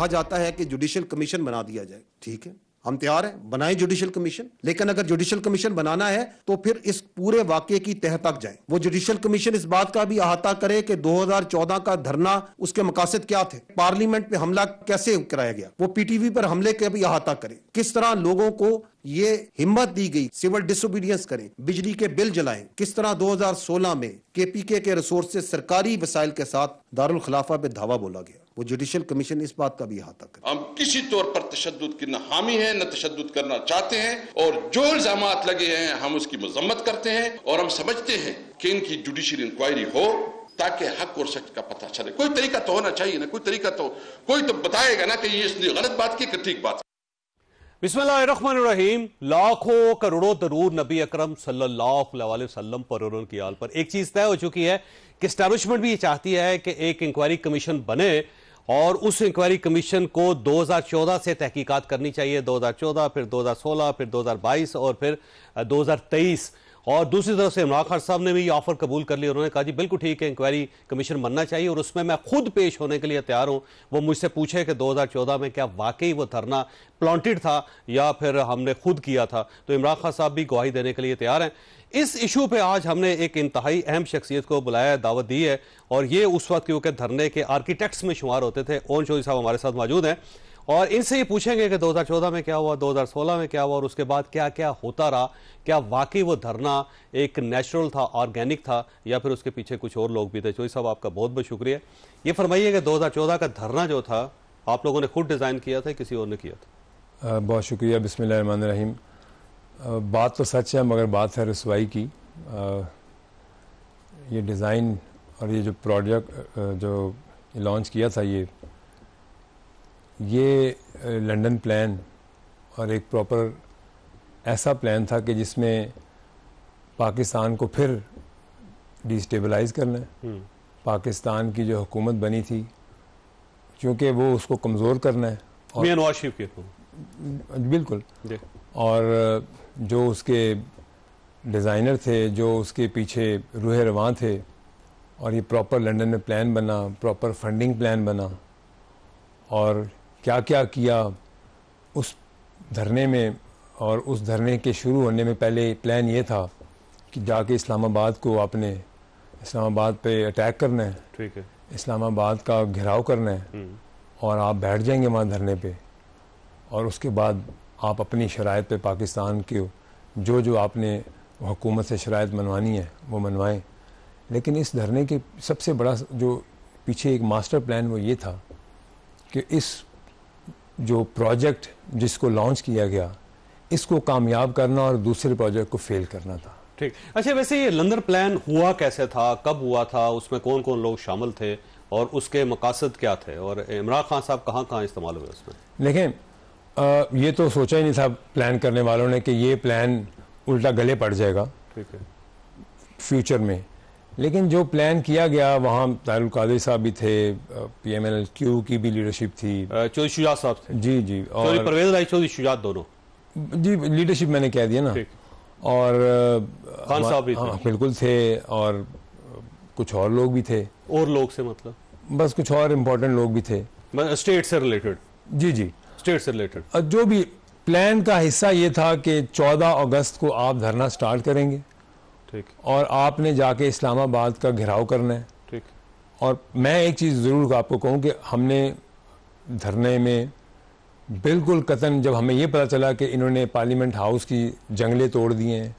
कहा जाता है कि जुडिशियल कमीशन बना दिया जाए, ठीक है, हम तैयार हैं, बनाएं जुडिशियल कमीशन। लेकिन अगर जुडिशियल कमीशन बनाना है तो फिर इस पूरे वाकये की तह तक जाए। वो जुडिशियल कमीशन इस बात का भी अहाता करे कि 2014 का धरना, उसके मकासद क्या थे, पार्लियामेंट पे हमला कैसे कराया गया, वो पीटीवी पर हमले का भी अहाता करे, किस तरह लोगों को ये हिम्मत दी गई सिविल डिसोबीडियंस करें, बिजली के बिल जलाएं, किस तरह 2016 में केपीके के रिसोर्स से सरकारी वसाइल के साथ दारुल खिलाफा पे धावा बोला गया। वो जुडिशियल कमीशन इस बात का भी अहाता करे। हम किसी तौर पर तशद्दुद की न हामी है न तशद्दुद करना चाहते हैं, और जो इल्जामात लगे हैं हम उसकी मजम्मत करते हैं, और हम समझते हैं कि इनकी जुडिशियल इंक्वायरी हो ताकि हक और सच का पता चले। कोई तरीका तो होना चाहिए ना, कोई तरीका तो कोई तो बताएगा ना कि ये इसने गलत बात की कि ठीक बात। बिस्मिल्लाहिर्रहमानिर्रहीम। लाखों करोड़ों दरूद नबी अकरम सल्लल्लाहु अलैहि वसल्लम पर और उनकी आल पर। एक चीज तय हो चुकी है कि एस्टैब्लिशमेंट भी ये चाहती है कि एक इंक्वायरी कमीशन बने, और उस इंक्वायरी कमीशन को 2014 से तहकीकात करनी चाहिए, 2014, फिर 2016, फिर 2022 और फिर 2023। और दूसरी तरफ से इमरान खान साहब ने भी ये ऑफर कबूल कर लिया। उन्होंने कहा जी बिल्कुल ठीक है, इंक्वायरी कमीशन बनना चाहिए और उसमें मैं खुद पेश होने के लिए तैयार हूं। वो मुझसे पूछे कि 2014 में क्या वाकई वो धरना प्लांटेड था या फिर हमने खुद किया था, तो इमरान खान साहब भी गवाही देने के लिए तैयार हैं। इस इशू पे आज हमने एक इंतहाई अहम शख्सियत को बुलाया, दावत दी है, और ये उस वक्त क्योंकि धरने के आर्किटेक्ट्स में शुमार होते थे। ओन चौधरी साहब हमारे साथ मौजूद हैं और इनसे ये पूछेंगे कि 2014 में क्या हुआ, 2016 में क्या हुआ और उसके बाद क्या क्या होता रहा। क्या वाकई वो धरना एक नेचुरल था, ऑर्गेनिक था, या फिर उसके पीछे कुछ और लोग भी थे। चौधरी साहब आपका बहुत बहुत शुक्रिया। ये फरमाइए कि 2014 का धरना जो था आप लोगों ने खुद डिज़ाइन किया था, किसी और ने किया था? बहुत शुक्रिया। बिस्मिल्लाहिर्रहमानिर्रहीम। बात तो सच है मगर बात है रसवाई की। ये डिज़ाइन और ये जो प्रोजेक्ट जो लॉन्च किया था, ये लंदन प्लान और एक प्रॉपर ऐसा प्लान था कि जिसमें पाकिस्तान को फिर डिस्टेबलाइज करना है। पाकिस्तान की जो हुकूमत बनी थी, क्योंकि वो उसको कमज़ोर करना है। मियां नवाज शरीफ के बिल्कुल। और जो उसके डिज़ाइनर थे, जो उसके पीछे रूह रवां थे, और ये प्रॉपर लंदन में प्लान बना, प्रॉपर फंडिंग प्लान बना, और क्या क्या किया उस धरने में। और उस धरने के शुरू होने में पहले प्लान ये था कि जाके इस्लामाबाद को आपने इस्लामाबाद पे अटैक करना है, ठीक है, इस्लामाबाद का घेराव करना है, और आप बैठ जाएंगे वहाँ धरने पे, और उसके बाद आप अपनी शराइत पे पाकिस्तान के जो जो आपने हुकूमत से शराइत मनवानी है वो मनवाएं। लेकिन इस धरने के सबसे बड़ा जो पीछे एक मास्टर प्लान वो ये था कि इस जो प्रोजेक्ट जिसको लॉन्च किया गया, इसको कामयाब करना और दूसरे प्रोजेक्ट को फेल करना था। ठीक। अच्छा, वैसे ये लंदन प्लान हुआ कैसे था, कब हुआ था, उसमें कौन कौन लोग शामिल थे और उसके मकासद क्या थे, और इमरान खान साहब कहाँ कहाँ इस्तेमाल हुए उसमें? देखें, ये तो सोचा ही नहीं था प्लान करने वालों ने कि ये प्लान उल्टा गले पड़ जाएगा, ठीक है, फ्यूचर में। लेकिन जो प्लान किया गया, वहाँ तारुल कादरी साहब भी थे, PMLQ की भी लीडरशिप थी, चौधरी शुजात साहब थे। जी जी, और परवेज राय चौधरी शुजात दोनों जी, लीडरशिप मैंने कह दिया ना। और खान साहब भी थे। बिल्कुल थे, और कुछ और लोग भी थे। और लोग से मतलब बस कुछ और इम्पोर्टेंट लोग भी थे, स्टेट से रिलेटेड। जी जी, स्टेट से रिलेटेड। जो भी प्लान का हिस्सा ये था कि 14 अगस्त को आप धरना स्टार्ट करेंगे, ठीक, और आपने जाके इस्लामाबाद का घेराव करना है, ठीक। और मैं एक चीज़ ज़रूर आपको कहूँ कि हमने धरने में बिल्कुल कतन, जब हमें ये पता चला कि इन्होंने पार्लियामेंट हाउस की जंगले तोड़ दिए हैं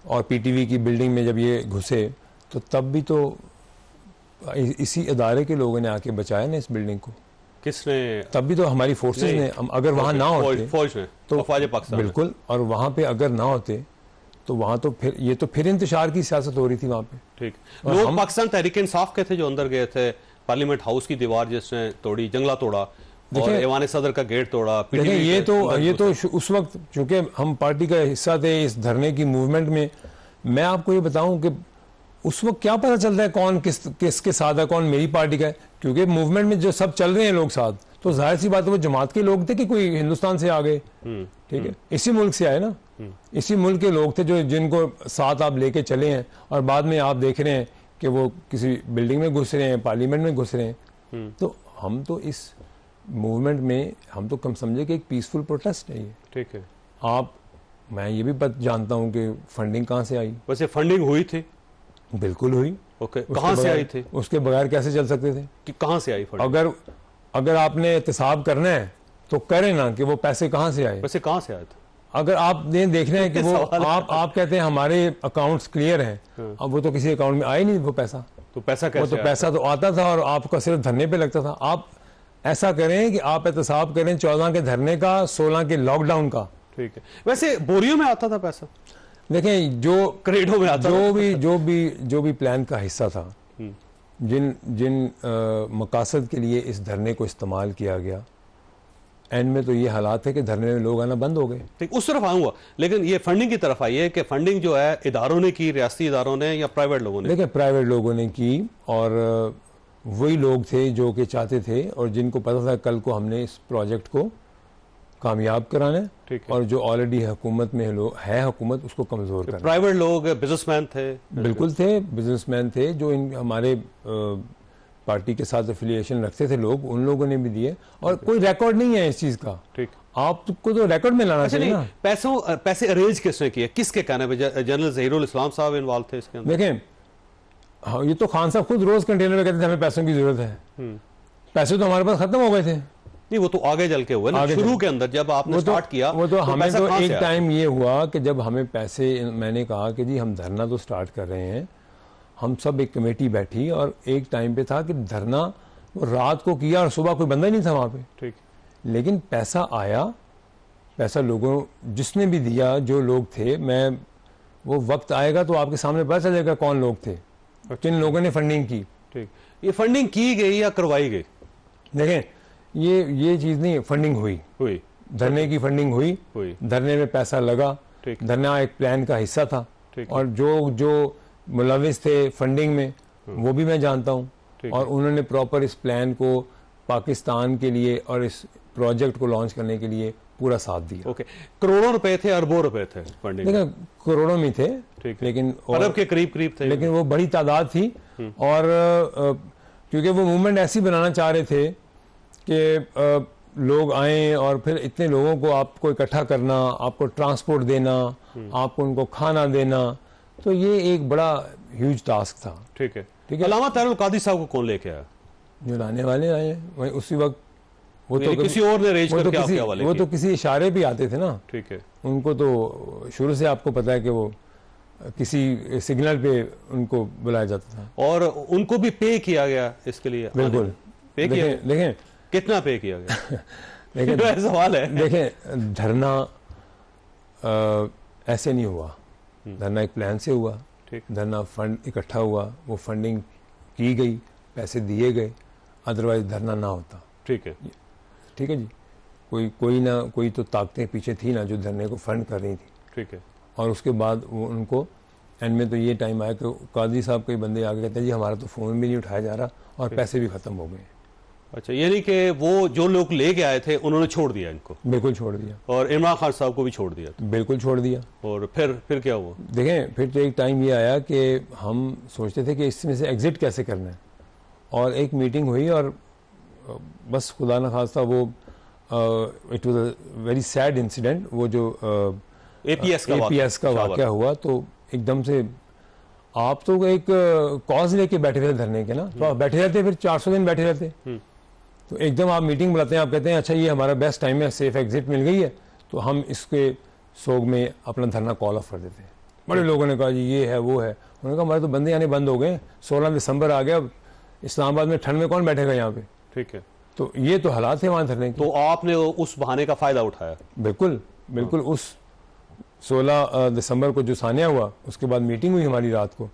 और PTV की बिल्डिंग में जब ये घुसे, तो तब भी तो इसी इदारे के लोगों ने आके बचाया ना इस बिल्डिंग को। किसने? तब भी तो हमारी फोर्सेस ने। अगर वहाँ ना होते फौज ने, तो पाकिस्तान बिल्कुल, और वहाँ पे अगर ना होते तो वहाँ तो फिर ये तो फिर इंतशार की सियासत हो रही थी वहाँ पे। ठीक। लोग पाकिस्तान तहरीक इंसाफ के थे जो अंदर गए थे, पार्लियामेंट हाउस की दीवार जिसने तोड़ी, जंगला तोड़ा, और ऐवान सदर का गेट तोड़ा। देखिए, ये तो उस वक्त चूंकि हम पार्टी का हिस्सा थे इस धरने की मूवमेंट में, मैं आपको ये बताऊं कि उस वक्त क्या पता चलता है कौन किसके साथ है, कौन मेरी पार्टी का है, क्योंकि मूवमेंट में जो सब चल रहे हैं लोग साथ, तो जाहिर सी बात है वो जमात के लोग थे कि कोई हिंदुस्तान से आ गए, ठीक है, इसी मुल्क से आए ना, इसी मुल्क के लोग थे जो जिनको साथ आप लेके चले हैं, और बाद में आप देख रहे हैं कि वो किसी बिल्डिंग में घुस रहे हैं, पार्लियामेंट में घुस रहे हैं। तो हम तो इस मूवमेंट में हम तो कम समझे कि एक पीसफुल प्रोटेस्ट है ये। ठीक है। मैं ये भी जानता हूँ कि फंडिंग कहाँ से आई। वैसे फंडिंग हुई थी? बिल्कुल हुई। ओके, कहाँ से आई थी? उसके बगैर कैसे चल सकते थे? कि कहाँ से आई फंडिंग? अगर आपने एहतसाब करना है तो करें ना कि वो पैसे कहाँ से आए। वैसे कहाँ से आए थे? अगर आप देखना है कि वो आप कहते हैं हमारे अकाउंट्स क्लियर हैं, अब वो तो किसी अकाउंट में आए नहीं वो पैसा। तो पैसा कैसे? वो तो पैसा तो आता था और आपका सिर्फ धरने पे लगता था। आप ऐसा करें कि आप एहतसाब करें 14 के धरने का, 16 के लॉकडाउन का। ठीक है। वैसे बोरियों में आता था पैसा? देखें, जो क्रेडो में आता जो भी प्लान का हिस्सा था, जिन मकासद के लिए इस धरने को इस्तेमाल किया गया, एंड में तो ये हालात है कि धरने में लोग आना बंद हो गए। ठीक, उस तरफ आऊंगा, लेकिन ये फंडिंग की तरफ आई है कि फंडिंग जो है इदारों ने की, रियासती इदारों ने या प्राइवेट लोगों ने? देखिए, प्राइवेट लोगों ने की और वही लोग थे जो कि चाहते थे और जिनको पता था कल को हमने इस प्रोजेक्ट को कामयाब कराना है, और जो ऑलरेडी हुकूमत में है हुकूमत उसको कमजोर करना। प्राइवेट लोग बिजनेसमैन थे? बिल्कुल थे, बिजनेसमैन थे जो हमारे पार्टी के साथ एफिलिएशन रखते थे लोग, उन लोगों ने भी दिए और कोई रिकॉर्ड नहीं है इस चीज का। ठीक, आपको तो रिकॉर्ड में लाना चाहिए ना। पैसे अरेंज किसने किए, किसके कहने पे? जनरल ज़हीरुल इस्लाम साहब इन्वॉल्व थे इसके अंदर? देखें, हाँ, ये तो खान साहब खुद रोज कंटेनर में कहते थे हमें पैसों की जरूरत है। पैसे तो हमारे पास खत्म हो गए थे। नहीं, वो तो आगे चल के हुआ ना, शुरू के अंदर जब आपने स्टार्ट किया वो तो हमें तो एक टाइम ये हुआ कि जब हमें पैसे, मैंने कहा कि जी हम धरना तो स्टार्ट कर रहे हैं, हम सब एक कमेटी बैठी और एक टाइम पे था कि धरना वो रात को किया और सुबह कोई बंदा ही नहीं था वहां पे। ठीक, लेकिन पैसा आया, पैसा लोगों जिसने भी दिया, जो लोग थे, मैं वो वक्त आएगा तो आपके सामने पता चलेगा कौन लोग थे, किन लोगों ने फंडिंग की। ठीक, ये फंडिंग की गई या करवाई गई? देखें, ये चीज नहीं, फंडिंग हुई, धरने की फंडिंग हुई, धरने में पैसा लगा, धरना एक प्लान का हिस्सा था और जो मुलविस थे फंडिंग में वो भी मैं जानता हूं और उन्होंने प्रॉपर इस प्लान को पाकिस्तान के लिए और इस प्रोजेक्ट को लॉन्च करने के लिए पूरा साथ दिया। ओके, करोड़ों रुपए थे, अरबों रुपए थे फंडिंग? लेकिन करोड़ों में थे, लेकिन अरब के करीब थे, लेकिन वो बड़ी तादाद थी। और क्योंकि वो मूवमेंट ऐसी बनाना चाह रहे थे कि लोग आए और फिर इतने लोगों को आपको इकट्ठा करना, आपको ट्रांसपोर्ट देना, आपको उनको खाना देना, तो ये एक बड़ा ह्यूज टास्क था। ठीक है, ठीक है। अल्लामा तारिक कादी साहब को कौन लेके आया? जो लाने वाले आए वही उसी वक्त, वो तो किसी और ने अरेंज करके आपके हवाले किया? वो तो किसी इशारे भी आते थे ना। ठीक है, उनको तो शुरू से आपको पता है कि वो किसी सिग्नल पे उनको बुलाया जाता था और उनको भी पे किया गया इसके लिए? बिल्कुल पे किया। देखें कितना पे किया गया? देखें सवाल है। देखें, धरना ऐसे नहीं हुआ, धरना एक प्लान से हुआ। धरना फंड इकट्ठा हुआ, वो फंडिंग की गई, पैसे दिए गए, अदरवाइज धरना ना होता। ठीक है, ठीक है जी। कोई तो ताकतें पीछे थी ना जो धरने को फंड कर रही थी। ठीक है। और उसके बाद वो उनको एंड में तो ये टाइम आया कि काजी साहब कई बंदे आगे कहते हैं जी हमारा तो फ़ोन भी नहीं उठाया जा रहा और पैसे भी ख़त्म हो गए। अच्छा, यानी कि वो जो लोग लेके आए थे उन्होंने छोड़ दिया इनको? बिल्कुल छोड़ दिया। और इमरान खान साहब को भी छोड़ दिया? बिल्कुल छोड़ दिया। और फिर क्या हुआ? देखें, फिर तो एक टाइम ये आया कि हम सोचते थे कि इसमें से एग्जिट कैसे करना है, और एक मीटिंग हुई और बस खुदा न खास्ता वो it was a very sad incident, वो जो एपीएस का वाकया हुआ, तो एकदम से आप तो एक कॉज लेके बैठे रहते धरने के ना, तो आप बैठे रहते, फिर 400 दिन बैठे रहते, तो एकदम आप मीटिंग बुलाते हैं, आप कहते हैं अच्छा ये हमारा बेस्ट टाइम है, सेफ एग्जिट मिल गई है, तो हम इसके सोग में अपना धरना कॉल ऑफ कर देते हैं। बड़े लोगों ने कहा जी ये है वो है, उन्होंने कहा हमारे तो बंदे आने बंद हो गए, 16 दिसंबर आ गया, इस्लामाबाद में ठंड में कौन बैठेगा यहाँ पे। ठीक है, तो ये तो हालात है वहां धरने के। तो आपने उस बहाने का फायदा उठाया? बिल्कुल बिल्कुल। उस 16 दिसंबर को जो सानिया हुआ, उसके बाद मीटिंग हुई हमारी रात को,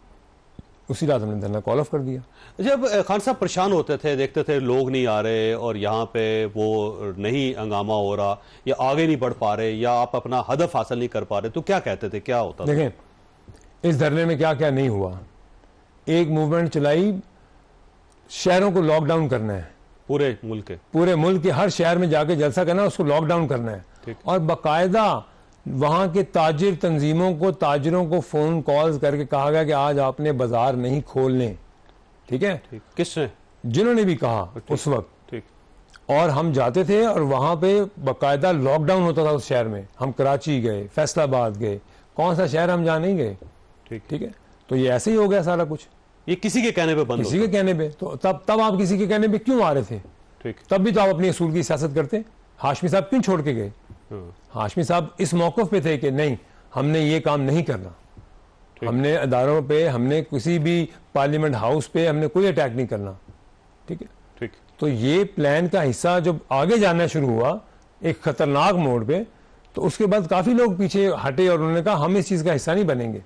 उसी रात हमने धरना कॉल ऑफ कर दिया। जब खान साहब परेशान होते थे, देखते थे लोग नहीं आ रहे और यहाँ पे वो नहीं हंगामा हो रहा या आगे नहीं बढ़ पा रहे या आप अपना हदफ हासिल नहीं कर पा रहे, तो क्या कहते थे, क्या होता था? देखें, इस धरने में क्या क्या नहीं हुआ। एक मूवमेंट चलाई, शहरों को लॉकडाउन करना है, पूरे मुल्क के हर शहर में जाके जलसा करना है, उसको लॉकडाउन करना है, और बाकायदा वहां के ताजिर तंजीमों को, ताजिरों को फोन कॉल्स करके कहा गया कि आज आपने बाजार नहीं खोलने। ठीक है, किसने? जिन्होंने भी कहा उस वक्त। ठीक। और हम जाते थे और वहाँ पे बाकायदा लॉकडाउन होता था उस शहर में। हम कराची गए, फैसलाबाद गए, कौन सा शहर हम जा नहीं गए। ठीक है, तो ये ऐसे ही हो गया सारा कुछ, ये किसी के कहने पे बंद, किसी के कहने पे। तो तब आप किसी के कहने पे क्यों आ रहे थे? ठीक, तब भी तो आप अपनी असूल की सियासत करते। हाशमी साहब क्यों छोड़ के गए? हाशमी साहब इस मौक़िफ़ पे थे कि नहीं, हमने ये काम नहीं करना, हमने अदारों पे, हमने किसी भी पार्लियामेंट हाउस पे हमने कोई अटैक नहीं करना। ठीक है, ठीक। तो ये प्लान का हिस्सा जब आगे जाना शुरू हुआ एक खतरनाक मोड़ पे, तो उसके बाद काफी लोग पीछे हटे और उन्होंने कहा हम इस चीज का हिस्सा नहीं बनेंगे।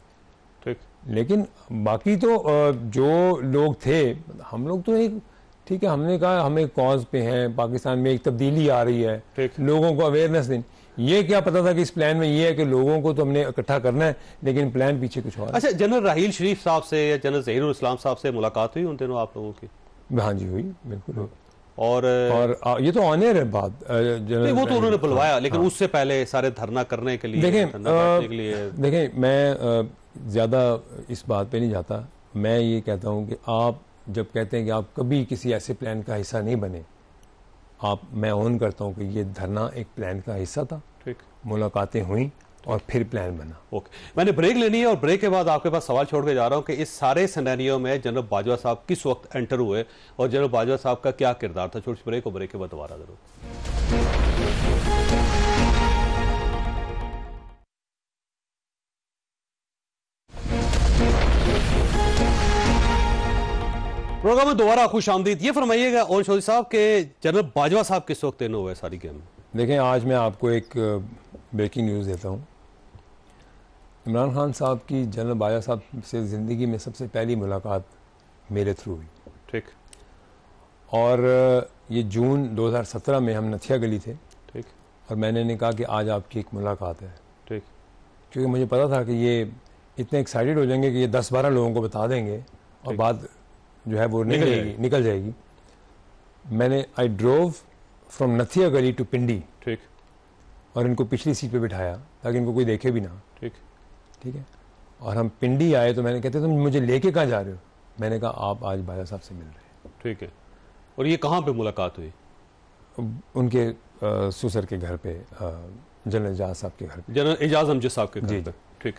ठीक। लेकिन बाकी तो जो लोग थे, हम लोग तो एक, ठीक है, हमने कहा हम एक कॉज पे हैं, पाकिस्तान में एक तब्दीली आ रही है, लोगों को अवेयरनेस देनी। ये क्या पता था कि इस प्लान में ये है कि लोगों को तो हमने इकट्ठा करना है, लेकिन प्लान पीछे कुछ और। अच्छा, जनरल राहील शरीफ साहब से या जनरल ज़हीरुल इस्लाम साहब से मुलाकात हुई उन दिनों आप लोगों की? हाँ जी, हुई, बिल्कुल। और ये तो ऑनर है बात, वो तो उन्होंने बुलवाया, लेकिन उससे पहले सारे धरना करने के लिए, देखें मैं ज्यादा इस बात पे नहीं जाता। मैं ये कहता हूँ कि आप जब कहते हैं कि आप कभी किसी ऐसे प्लान का हिस्सा नहीं बने, मैं ऑन करता हूँ कि ये धरना एक प्लान का हिस्सा था। ठीक, मुलाकातें हुई और फिर प्लान बना। ओके, मैंने ब्रेक लेनी है और ब्रेक के बाद आपके पास सवाल छोड़ के जा रहा हूं कि इस सारे सिनेरियो में जनरल बाजवा साहब किस वक्त एंटर हुए और जनरल बाजवा साहब का क्या किरदार था। छोटी ब्रेक और ब्रेक के बाद दोबारा जरूर। प्रोग्राम में दोबारा खुश आमदीद। ये फरमाइएगा और चौधरी साहब के जनरल बाजवा साहब किस वक्त इन हुए सारी गेम में? देखें, आज मैं आपको एक ब्रेकिंग न्यूज़ देता हूँ। इमरान खान साहब की जनरल बाजवा साहब से ज़िंदगी में सबसे पहली मुलाकात मेरे थ्रू हुई। ठीक। और ये जून 2017 में हम नथिया गली थे। ठीक। और मैंने ने कहा कि आज आपकी एक मुलाकात है। ठीक। क्योंकि मुझे पता था कि ये इतने एक्साइटेड हो जाएंगे कि ये 10-12 लोगों को बता देंगे और बात जो है वो निकल जाएगी। मैंने आई ड्रोव फ्रॉम नथिया गली टू पिंडी। ठीक। और इनको पिछली सीट पे बिठाया ताकि इनको कोई देखे भी ना। ठीक। ठीक है। और हम पिंडी आए तो मैंने कहते तुम मुझे लेके कहाँ जा रहे हो? मैंने कहा आप आज बाजा साहब से मिल रहे हैं। ठीक है। और ये कहाँ पे मुलाकात हुई? उनके सुसर के घर पे, जनरल एजाज साहब के घर पे, जनरल एजाज अमजद साहब के घर पे। ठीक।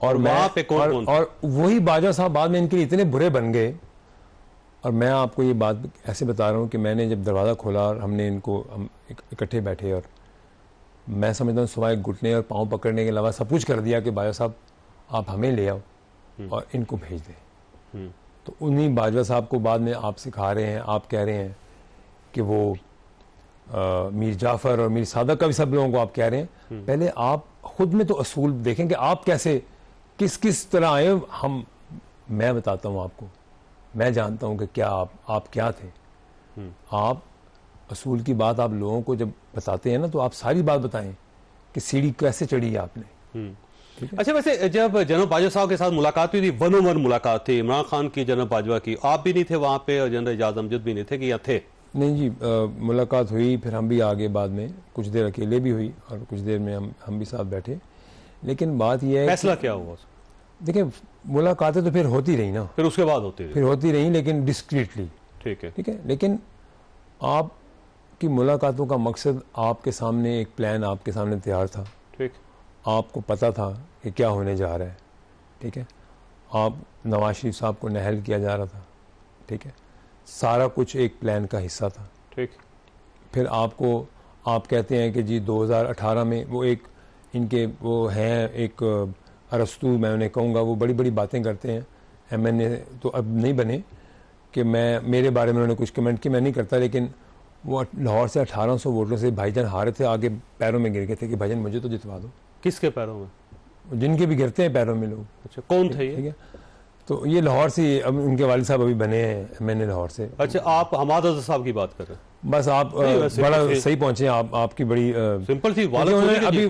और वहाँ पे कौन और वही बाजा साहब बाद में इनके लिए इतने बुरे बन गए। और मैं आपको ये बात ऐसे बता रहा हूँ कि मैंने जब दरवाज़ा खोला और हम इकट्ठे बैठे और मैं समझता हूँ सुबह घुटने और पाँव पकड़ने के अलावा सब कुछ कर दिया कि बाजवा साहब आप हमें ले आओ और इनको भेज दें। तो उन्हीं बाजवा साहब को बाद में आप सिखा रहे हैं, आप कह रहे हैं कि वो मीर जाफ़र और मीर सादक का भी सब लोगों को आप कह रहे हैं। पहले आप खुद में तो असूल देखें कि आप कैसे किस तरह आए। मैं बताता हूँ आपको, मैं जानता हूँ कि क्या आप क्या थे। आप असूल की बात आप लोगों को जब बताते हैं ना तो आप सारी बात बताएं कि सीढ़ी कैसे चढ़ी है आपने। अच्छा, वैसे जब जनरल बाजवा साहब के साथ मुलाकात हुई थी, 1-on-1 मुलाकात थी इमरान खान की जनरल बाजवा की, आप भी नहीं थे वहां पे और जनरल एजाज अमजद भी नहीं थे कि या थे? नहीं जी, मुलाकात हुई, फिर हम भी आगे बाद में कुछ देर अकेले भी हुई और कुछ देर में हम भी साथ बैठे। लेकिन बात यह है फैसला क्या हुआ? देखिए, मुलाकातें तो फिर होती रही ना, फिर उसके बाद होती रही लेकिन डिस्क्रीटली। ठीक है। लेकिन आपकी मुलाकातों का मकसद आपके सामने एक प्लान आपके सामने तैयार था। ठीक। आपको पता था कि क्या होने जा रहा है। ठीक है। आप नवाज शरीफ साहब को नहल किया जा रहा था। ठीक है। सारा कुछ एक प्लान का हिस्सा था। ठीक। फिर आप कहते हैं कि जी 2018 में वो एक इनके वो हैं एक अरस्तू, मैं उन्हें कहूँगा, वो बड़ी बड़ी बातें करते हैं। MNA तो अब नहीं बने कि मेरे बारे में उन्होंने कुछ कमेंट किया, मैं नहीं करता, लेकिन वो लाहौर से 1800 वोटों से भाईजान हारे थे, आगे पैरों में गिर गए थे कि भाईजान मुझे तो जितवा दो। किसके पैरों में? जिनके भी गिरते हैं पैरों में लोग। अच्छा, कौन थे ये? ठीक है। तो ये लाहौर से, अब उनके वालिद साहब अभी बने हैं MNA लाहौर से। अच्छा, आप हमाद अज़हर साहब की बात कर रहे हैं? बस आप बड़ा सही पहुंचे, आपकी बड़ी सिंपल थी। अभी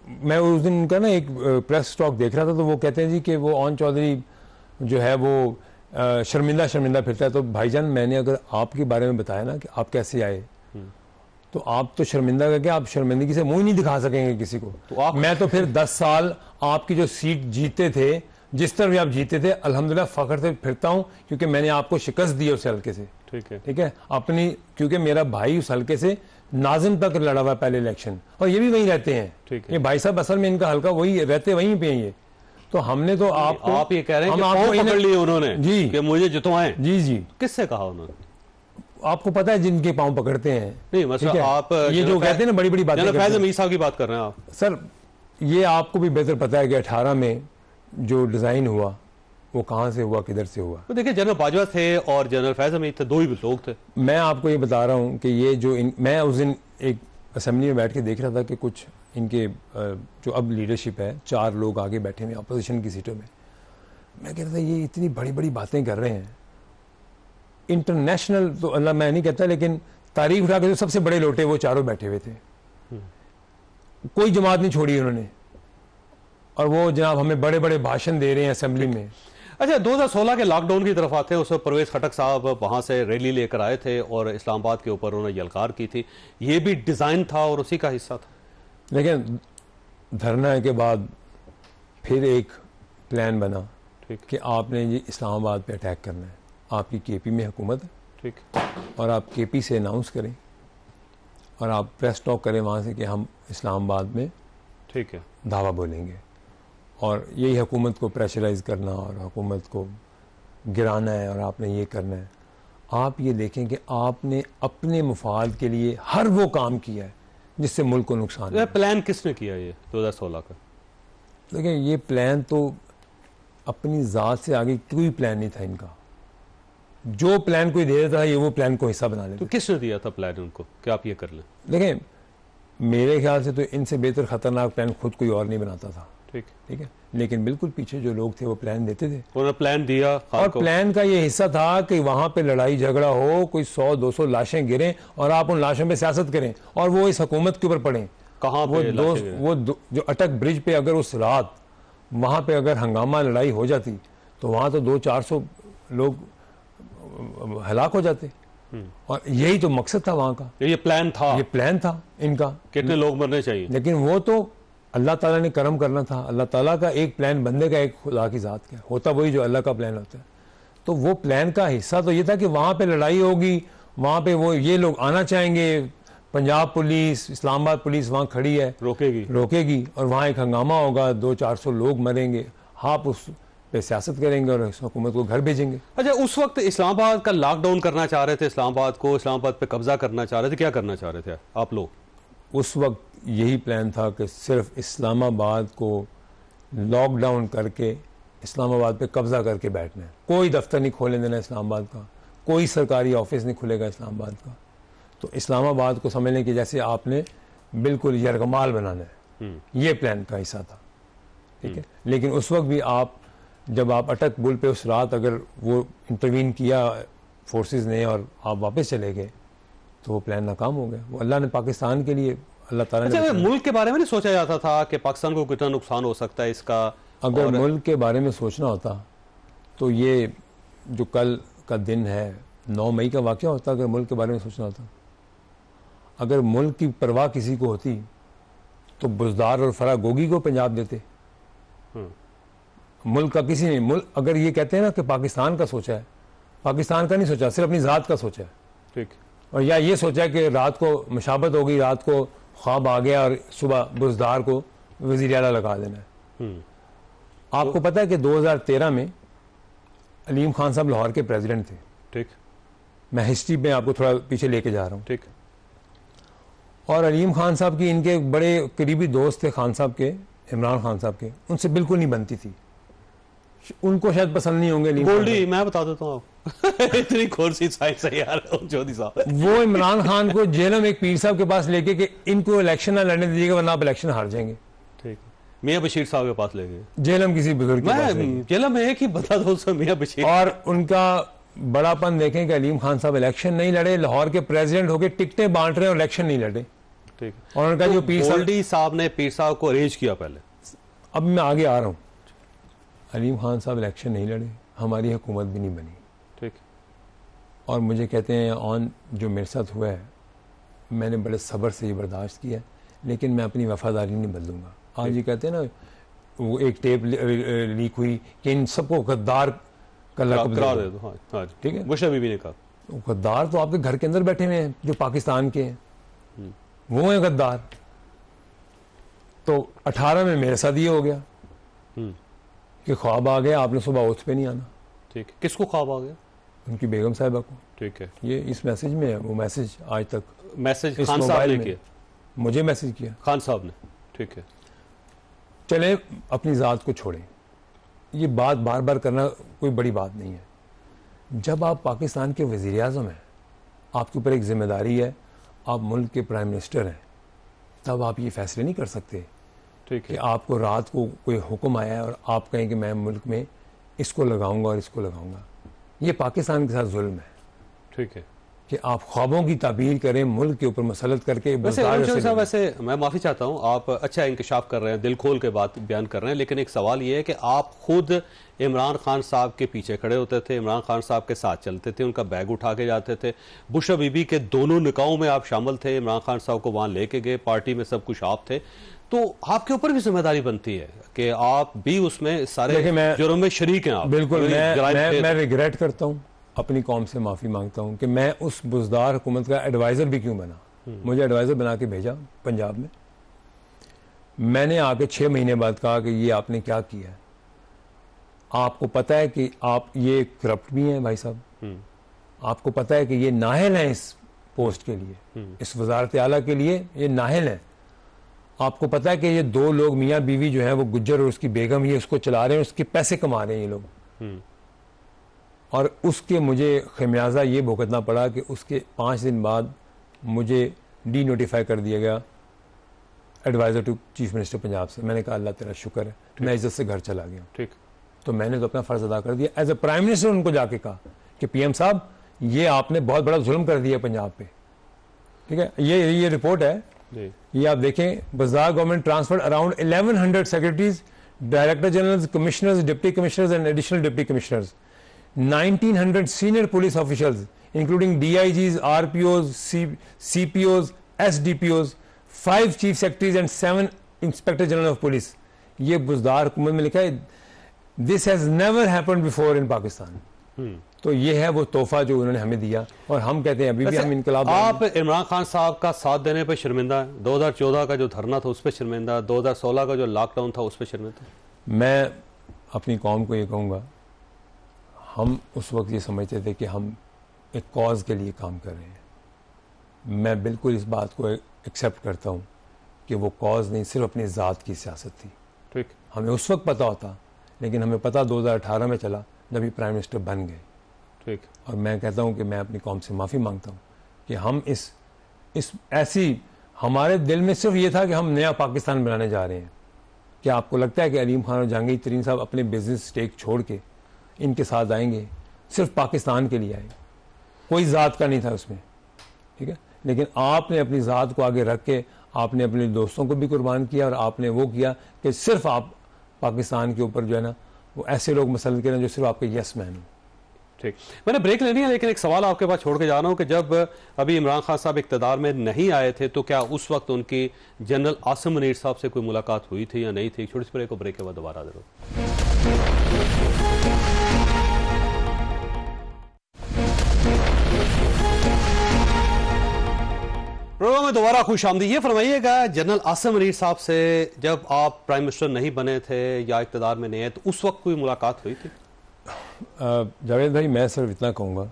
मैं उस दिन उनका ना एक प्रेस टॉक देख रहा था, तो वो कहते हैं जी कि वो ओन चौधरी जो है वो शर्मिंदा फिरता है। तो भाईजान, मैंने अगर आपके बारे में बताया ना कि आप कैसे आए, तो आप तो शर्मिंदा करके आप शर्मिंदगी से मुंह नहीं दिखा सकेंगे किसी को। तो मैं तो फिर 10 साल आपकी जो सीट जीते थे, जिस तरह भी आप जीते थे, अल्हम्दुलिल्लाह फख्र से फिरता हूं, क्योंकि मैंने आपको शिकस्त दी उस हल्के से। ठीक है अपनी, क्योंकि मेरा भाई उस हल्के से नाजिम तक लड़ा हुआ पहले इलेक्शन, और ये भी वहीं रहते हैं। ये भाई साहब असल में इनका हल्का वही रहते, वहीं पे हैं ये। तो हमने तो आप ये कह रहे हैं कि पांव पकड़ लिए उन्होंने जी कि मुझे जितवाएं। जी जी, किससे कहा उन्होंने? आपको पता है जिनके पांव पकड़ते हैं। नहीं मतलब आप ये जो कहते हैं ना बड़ी बड़ी बातें, फैज हमीद साहब की बात कर रहे हैं आप। सर ये आपको भी बेहतर पता है कि 18 में जो डिजाइन हुआ वो कहां से हुआ, किधर से हुआ। तो देखिए जनरल बाजवा थे और जनरल फैज हमीद थे, दो ही लोग थे। मैं आपको ये बता रहा हूं कि ये जो मैं उस दिन एक असेंबली में बैठ के देख रहा था कि कुछ इनके जो अब लीडरशिप है, 4 लोग आगे बैठे हुए अपोजिशन की सीटों में। मैं कह रहा था ये इतनी बड़ी बड़ी बातें कर रहे हैं, इंटरनेशनल तो अल्लाह मैं नहीं कहता, लेकिन तारीख उठा के जो सबसे बड़े लोटे वो चारों बैठे हुए थे, कोई जमात नहीं छोड़ी उन्होंने। और वो जनाब हमें बड़े बड़े भाषण दे रहे हैं असेंबली में। अच्छा 2016 के लॉकडाउन की तरफ आते हैं, उस वक्त परवेज खटक साहब वहां से रैली लेकर आए थे और इस्लामाबाद के ऊपर उन्होंने यलकार की थी, ये भी डिजाइन था और उसी का हिस्सा था। लेकिन धरना के बाद फिर एक प्लान बना कि आपने ये इस्लामाबाद पे अटैक करना है, आपकी केपी में हुकूमत है, ठीक, और आप केपी से अनाउंस करें और आप प्रेस टॉक करें वहाँ से कि हम इस्लामाबाद में ठीक है दावा बोलेंगे, और यही हुकूमत को प्रेशराइज करना और हुकूमत को गिराना है और आपने ये करना है। आप ये देखें कि आपने अपने मुफाद के लिए हर वो काम किया है जिससे मुल्क को नुकसान है। प्लान किसने किया ये 2016 का? देखिए ये प्लान तो अपनी ज़ात से आगे कोई प्लान नहीं था इनका। जो प्लान कोई दे देता है ये वो प्लान को हिस्सा बना लेते। तो किसने दिया था प्लान उनको कि आप ये कर लें? देखें मेरे ख्याल से तो इनसे बेहतर खतरनाक प्लान खुद कोई और नहीं बनाता था। ठीक है, लेकिन बिल्कुल पीछे जो लोग थे वो प्लान देते थे। उन्होंने प्लान दिया और प्लान का ये हिस्सा था कि वहां पे लड़ाई झगड़ा हो, कोई 100-200 लाशें गिरें और आप उन लाशों पे सियासत करें और वो इस हुकूमत के ऊपर पड़ें। कहाँ जो अटक ब्रिज पे अगर उस रात वहां पे अगर हंगामा लड़ाई हो जाती तो वहां तो 200-400 लोग हलाक हो जाते। और यही तो मकसद था वहां का। ये प्लान था इनका, कितने लोग मरने चाहिए। लेकिन वो तो अल्लाह ताला ने करम करना था। अल्लाह ताला का एक प्लान बंदे का एक खुदा की ज़ात का होता, वही जो अल्लाह का प्लान होता है। तो वो प्लान का हिस्सा तो ये था कि वहाँ पे लड़ाई होगी, वहाँ पे वो ये लोग आना चाहेंगे, पंजाब पुलिस, इस्लामाबाद पुलिस वहाँ खड़ी है, रोकेगी और वहाँ एक हंगामा होगा, 200-400 लोग मरेंगे। आप उस पे सियासत करेंगे और हुकूमत को घर भेजेंगे। अच्छा उस वक्त इस्लामाबाद का लॉकडाउन करना चाह रहे थे, इस्लामाबाद पे कब्जा करना चाह रहे थे, क्या करना चाह रहे थे आप लोग? उस वक्त यही प्लान था कि सिर्फ इस्लामाबाद को लॉकडाउन करके इस्लामाबाद पे कब्जा करके बैठना है। कोई दफ्तर नहीं खोलने देना इस्लामाबाद का, कोई सरकारी ऑफिस नहीं खुलेगा इस्लामाबाद का। तो इस्लामाबाद को समझने की जैसे आपने बिल्कुल यरगमाल बनाना है, ये प्लान का हिस्सा था। ठीक है, लेकिन उस वक्त भी आप जब आप अटक बुल पे उस रात अगर वो इंटरवीन किया फोर्सेस ने और आप वापस चले गए तो वो प्लान नाकाम हो गया। वो अल्लाह ने पाकिस्तान के लिए अल्लाह ताला ने। अच्छा मुल्क के बारे में नहीं सोचा जाता था कि पाकिस्तान को कितना नुकसान हो सकता है इसका? अगर मुल्क के बारे में सोचना होता तो ये जो कल का दिन है 9 मई का वाक़या होता, अगर मुल्क के बारे में सोचना होता। अगर मुल्क की परवाह किसी को होती तो बुज़दार और फराह गोगी को पंजाब देते। मुल्क का किसी नहीं, मुल्क अगर ये कहते हैं ना कि पाकिस्तान का सोचा है, पाकिस्तान का नहीं सोचा, सिर्फ अपनी ज़ात का सोचा है। ठीक, और या ये सोचा है कि रात को मुशाबत हो गई, रात को ख्वाब आ गया और सुबह बुज़दार को वज़ीर आला लगा देना है। आपको पता है कि 2013 में अलीम खान साहब लाहौर के प्रेसिडेंट थे। ठीक, मैं हिस्ट्री में आपको थोड़ा पीछे लेके जा रहा हूँ। ठीक, और अलीम खान साहब की इनके बड़े करीबी दोस्त थे खान साहब के, इमरान खान साहब के, उनसे बिल्कुल नहीं बनती थी। उनको शायद पसंद नहीं होंगे गोल्डी, मैं बता देता हूँ इतनी खोरसी साइंस है यार जोधी साहब। वो इमरान खान को जेल में एक पीर साहब के पास लेके कि इनको इलेक्शन ना लड़ने दीजिएगा वरना आप इलेक्शन हार जाएंगे। ठीक, मियां बशीर साहब के पास ले गए, जेलम किसी बुजुर्ग के पास जेलम में एक ही बता दो उसमें मियां बशीर। और उनका बड़ापन देखें कि अलीम खान साहब इलेक्शन नहीं लड़े, लाहौर के प्रेसिडेंट होके टिकटें बांट रहे हैं और इलेक्शन नहीं लड़े। ठीक, और उनका जो पीर साहब ने पीर साहब को अरेंज किया पहले। अब मैं आगे आ रहा हूँ। अलीम खान साहब इलेक्शन नहीं लड़े, हमारी हुकूमत भी नहीं बनी। ठीक, और मुझे कहते हैं ऑन जो मेरे साथ हुआ है मैंने बड़े सब्र से ये बर्दाश्त किया, लेकिन मैं अपनी वफादारी नहीं बदलूंगा। आज ये कहते हैं ना वो एक टेप लीक हुई कि इन सबको गद्दार का लक़ब करा दे दो। हाँ, ठीक है, मुशर्रफ भी ने कहा तो गद्दार तो आपके घर के अंदर बैठे हुए हैं जो पाकिस्तान के हैं, वो हैं गद्दार। तो 18 में मेरे साथ ये हो गया कि ख्वाब आ गया, आपने सुबह ओथ पे नहीं आना। ठीक है, किसको ख्वाब आ गया? उनकी बेगम साहिबा को। ठीक है, ये इस मैसेज में है, वो मैसेज आज तक मैसेज इस खान साहब मोबाइल ने में किया? मुझे मैसेज किया खान साहब ने। ठीक है, चले अपनी ज़ात को छोड़ें, ये बात बार बार करना कोई बड़ी बात नहीं है। जब आप पाकिस्तान के वज़ीर आज़म हैं, आपके ऊपर एक जिम्मेदारी है, आप मुल्क के प्राइम मिनिस्टर हैं, तब आप ये फैसले नहीं कर सकते ठीक कि है, आपको रात को कोई हुक्म आया है और आप कहें कि मैं मुल्क में इसको लगाऊंगा और इसको लगाऊंगा। ये पाकिस्तान के साथ जुल्म है ठीक है। कि आप ख्वाबों की ताबीर करें, मुल्क के ऊपर मसलत करके वैसे साहब, वैसे मैं माफी चाहता हूं, आप अच्छा इंकशाफ कर रहे हैं, दिल खोल के बात बयान कर रहे हैं, लेकिन एक सवाल ये है कि आप खुद इमरान खान साहब के पीछे खड़े होते थे, इमरान खान साहब के साथ चलते थे, उनका बैग उठा के जाते थे, बुश बीबी के दोनों निकाहों में आप शामिल थे, इमरान खान साहब को वहां लेके गए, पार्टी में सब कुछ आप थे, तो आपके ऊपर भी जिम्मेदारी बनती है कि आप भी उसमें सारे जुर्म में शरीक हैं। आप बिल्कुल, मैं रिग्रेट करता हूँ, अपनी कौम से माफ़ी मांगता हूँ कि मैं उस बुज़दार हुकूमत का एडवाइज़र भी क्यों बना। मुझे एडवाइज़र बना के भेजा पंजाब में, मैंने आके 6 महीने बाद कहा कि ये आपने क्या किया है, आपको पता है कि आप ये करप्ट भी हैं भाई साहब, आपको पता है कि ये नाहल हैं इस पोस्ट के लिए, इस वजारत आला के लिए ये नाहल हैं, आपको पता है कि ये 2 लोग मियाँ बीवी जो हैं वो गुज्जर और उसकी बेगम, ये उसको चला रहे हैं, उसके पैसे कमा रहे हैं ये लोग, और उसके मुझे खमियाजा ये भुगतना पड़ा कि उसके 5 दिन बाद मुझे डी नोटिफाई कर दिया गया advisor to chief minister Punjab से। मैंने कहा अल्लाह तेरा शुक्र है, मैं इज्जत से घर चला गया। ठीक, तो मैंने तो अपना फ़र्ज़ अदा कर दिया एज ए प्राइम मिनिस्टर। उनको जाके कहा कि पीएम साहब ये आपने बहुत बड़ा जुल्म कर दिया पंजाब पे, ठीक है। ये रिपोर्ट है, ये आप देखें, बाजार government transferred around 1100 secretaries, director general, commissioners, deputy commissioners and additional deputy commissioners, 1900 senior police officials including DIGs, RPOs, CPOs, SDPOs, 5 chief secretaries and 7 inspector general of police। ये बुज़दार हुकूमत में लिखा है, this has never happened before in Pakistan। तो ये है वो तोहफा जो उन्होंने हमें दिया, और हम कहते हैं अभी भी हम इनकलाब। आप इमरान खान साहब का साथ देने पर शर्मिंदा है, 2014 का जो धरना था उस पर शर्मिंदा, 2016 का जो लॉकडाउन था उस पर शर्मिंदा। मैं अपनी कौम को ये कहूँगा, हम उस वक्त ये समझते थे कि हम एक कॉज के लिए काम कर रहे हैं। मैं बिल्कुल इस बात को एक्सेप्ट करता हूँ कि वो कॉज नहीं, सिर्फ अपनी ज़ात की सियासत थी। ठीक, हमें उस वक्त पता होता, लेकिन हमें पता 2018 में चला जब ये प्राइम मिनिस्टर बन गए। ठीक, और मैं कहता हूँ कि मैं अपनी कौम से माफ़ी मांगता हूँ कि हम इस ऐसी, हमारे दिल में सिर्फ ये था कि हम नया पाकिस्तान बनाने जा रहे हैं। क्या आपको लगता है कि अलीम खान और जहांगीर तरीन साहब अपने बिजनेस स्टेक छोड़ के इनके साथ आएंगे? सिर्फ पाकिस्तान के लिए आए, कोई ज़ात का नहीं था उसमें, ठीक है। लेकिन आपने अपनी ज़ात को आगे रख के आपने अपने दोस्तों को भी कुर्बान किया, और आपने वो किया कि सिर्फ आप पाकिस्तान के ऊपर जो है ना, वो ऐसे लोग मसलन करें जो सिर्फ आपके यस मैन हो। ठीक, मैंने ब्रेक लेनी है, लेकिन एक सवाल आपके पास छोड़ के जा रहा हूँ कि जब अभी इमरान खान साहब इक़्तिदार में नहीं आए थे, तो क्या उस वक्त उनकी जनरल आसिम मुनीर साहब से कोई मुलाकात हुई थी या नहीं थी? छोटी सी ब्रेक को, ब्रेक के बाद दोबारा जरूर। प्रोग्राम में दोबारा खुश आमदीद। ये फरमाइएगा, जनरल आसिम मुनीर साहब से जब आप प्राइम मिनिस्टर नहीं बने थे या इक़्तिदार में नहीं है, तो उस वक्त कोई मुलाकात हुई थी? जावेद भाई, मैं सिर्फ इतना कहूँगा,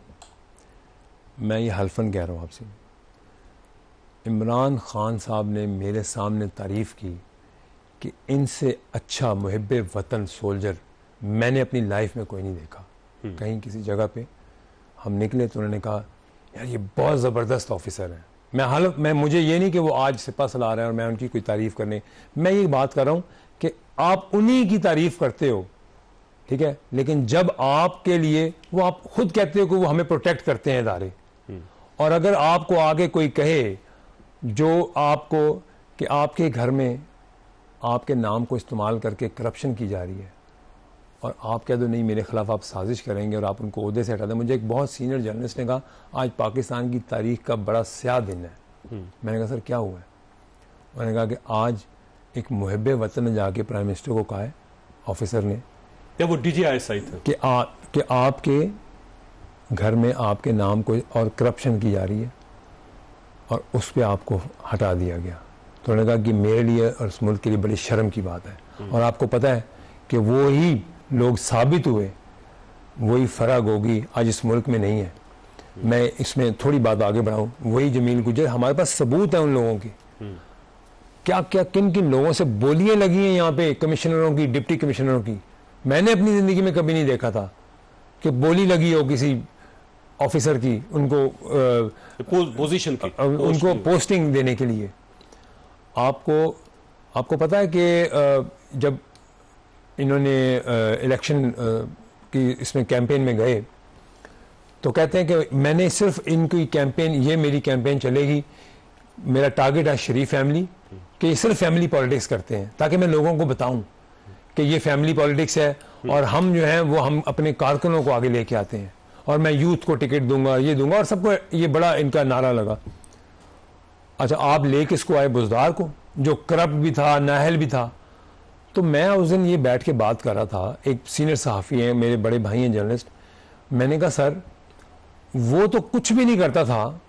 मैं ये हल्फन कह रहा हूँ आपसे, इमरान खान साहब ने मेरे सामने तारीफ़ की कि इनसे अच्छा मुहिब्बे वतन सोल्जर मैंने अपनी लाइफ में कोई नहीं देखा। कहीं किसी जगह पे हम निकले तो उन्होंने कहा यार ये बहुत ज़बरदस्त ऑफिसर है। मैं मुझे ये नहीं कि वो आज सिपा सलाह रहे हैं और मैं उनकी कोई तारीफ़ करने, मैं ये बात कर रहा हूँ कि आप उन्हीं की तारीफ़ करते हो, ठीक है, लेकिन जब आपके लिए वो, आप खुद कहते हो कि वो हमें प्रोटेक्ट करते हैं इदारे, और अगर आपको आगे कोई कहे जो आपको कि आपके घर में आपके नाम को इस्तेमाल करके करप्शन की जा रही है, और आप कह दो नहीं मेरे खिलाफ आप साजिश करेंगे और आप उनको ओहदे से हटा दें। मुझे एक बहुत सीनियर जर्नलिस्ट ने कहा आज पाकिस्तान की तारीख का बड़ा स्याह दिन है। मैंने कहा सर क्या हुआ है? उन्होंने कहा कि आज एक मुहिब्बे वतन ने जाके प्राइम मिनिस्टर को कहा है, ऑफिसर ने, या वो DGISI थे, कि आपके घर में आपके नाम को और करप्शन की जा रही है और उस पर आपको हटा दिया गया। तो उन्होंने कहा कि मेरे लिए और इस मुल्क के लिए बड़ी शर्म की बात है। और आपको पता है कि वो ही लोग साबित हुए, वही फराग होगी आज इस मुल्क में नहीं है। मैं इसमें थोड़ी बात आगे बढ़ाऊं, वही जमील गुजर, हमारे पास सबूत है उन लोगों की, क्या क्या किन किन लोगों से बोलियां लगी हैं यहाँ पे, कमिश्नरों की, डिप्टी कमिश्नरों की। मैंने अपनी ज़िंदगी में कभी नहीं देखा था कि बोली लगी हो किसी ऑफिसर की, उनको पोजीशन की, उनको पोस्टिंग देने के लिए। आपको पता है कि जब इन्होंने इलेक्शन की इसमें कैंपेन में गए तो कहते हैं कि मैंने सिर्फ इनकी कैंपेन, ये मेरी कैंपेन चलेगी, मेरा टारगेट है शरीफ फैमिली, कि ये सिर्फ फैमिली पॉलिटिक्स करते हैं, ताकि मैं लोगों को बताऊं कि ये फैमिली पॉलिटिक्स है और हम जो है वो हम अपने कारकुनों को आगे लेके आते हैं और मैं यूथ को टिकट दूंगा, ये दूंगा, और सबको ये बड़ा इनका नारा लगा। अच्छा, आप ले किसको आए? बुजदार को, जो करप्ट भी था, नाहल भी था। तो मैं उस दिन ये बैठ के बात कर रहा था, एक सीनियर सहाफ़ी हैं, मेरे बड़े भाई हैं जर्नलिस्ट, मैंने कहा सर वो तो कुछ भी नहीं करता था,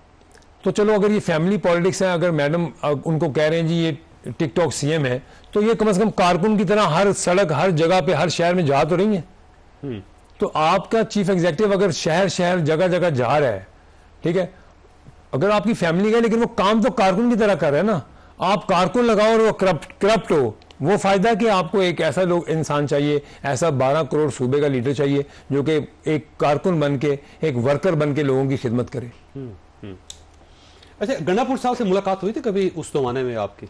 तो चलो अगर ये फैमिली पॉलिटिक्स है, अगर मैडम उनको कह रहे हैं जी ये टिकटॉक सीएम है, तो ये कम से कम कारकुन की तरह हर सड़क, हर जगह पे, हर शहर में जा तो रही है। तो आपका चीफ एग्जीक्यूटिव अगर शहर शहर जगह जगह जा रहा है, ठीक है, अगर आपकी फैमिली का, लेकिन वो काम तो कारकुन की तरह कर रहे हैं ना। आप कारकुन लगाओ और वो करप्ट हो, वो फायदा कि आपको एक ऐसा लोग इंसान चाहिए, ऐसा 12 करोड़ सूबे का लीडर चाहिए जो कि एक कारकुन बन के, एक वर्कर बन के लोगों की खिदमत करे। अच्छा, गंडापुर साहब से मुलाकात हुई थी कभी उस जमाने में आपकी?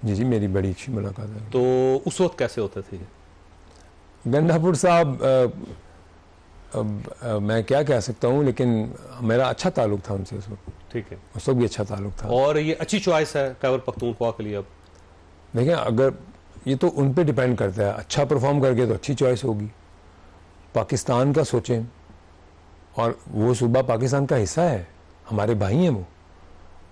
जी जी, मेरी बड़ी अच्छी मुलाकात है। तो उस वक्त कैसे होते थे गंडापुर साहब? मैं क्या कह सकता हूँ, लेकिन मेरा अच्छा ताल्लुक था उनसे उस वक्त। ठीक है, उस वक्त भी अच्छा ताल्लुक था। और ये अच्छी चॉइस है खैबर पख्तूनख्वा के लिए? अब देखिए, अगर ये तो उन पे डिपेंड करता है, अच्छा परफॉर्म करके तो अच्छी चॉइस होगी। पाकिस्तान का सोचें, और वो सूबा पाकिस्तान का हिस्सा है, हमारे भाई हैं वो,